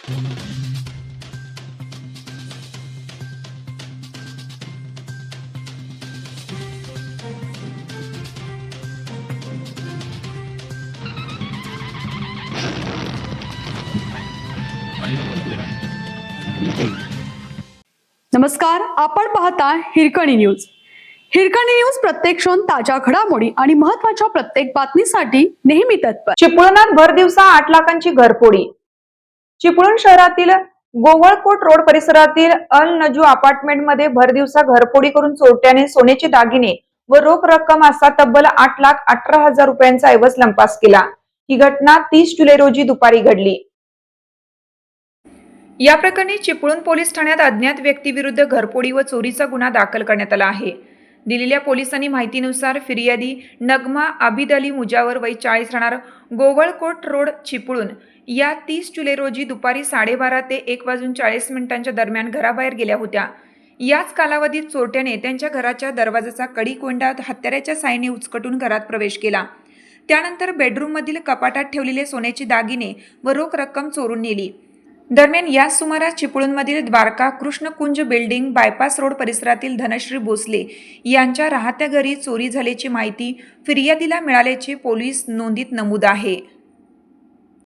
नमस्कार, आपण पाहता हिरकणी न्यूज. हिरकणी न्यूज प्रत्येक क्षण ताज्या घडामोडी आणि महत्त्वाच्या प्रत्येक बातमीसाठी नेहमी तत्पर. चिपळुणात भर दिवसा 8 लाखांची घरफोडी. चिपळूण शहरातील गोवळकोट रोड परिसरातील अल नजू अपार्टमेंट मध्ये भर दिवसा घरफोडी करून चोरट्याने सोन्याचे दागिने व रोख रक्कम असा तब्बल 8,18,000 रुपयांचा ऐवज लंपास केला. ही घटना 30 जुलै रोजी दुपारी घडली. या प्रकरणी चिपळूण पोलीस ठाण्यात अज्ञात व्यक्तीविरुद्ध घरफोडी व चोरीचा गुन्हा दाखल करण्यात आला आहे. दिलेल्या पोलिसांनी माहितीनुसार फिर्यादी नगमा आबिद अली मुजावर वय 40 राहणार गोवळकोट रोड चिपळूण या 30 जुलै रोजी दुपारी 12:30 ते 1:40 दरम्यान घराबाहेर गेल्या होत्या. याच कालावधीत चोरट्याने त्यांच्या घराच्या दरवाजाचा कडी कोंडा हत्याराच्या साहाय्याने उचकटून घरात प्रवेश केला. त्यानंतर बेडरूममधील कपाटात ठेवलेले सोन्याचे दागिने व रोख रक्कम चोरून नेली. दरम्यान याच सुमारास चिपळूणमधील Dwarka Krishnakunj building bypass road परिसरातील धनश्री भोसले यांच्या राहत्या घरी चोरी झाल्याची माहिती फिर्यादीला मिळाल्याचे पोलीस नोंदीत नमूद आहे.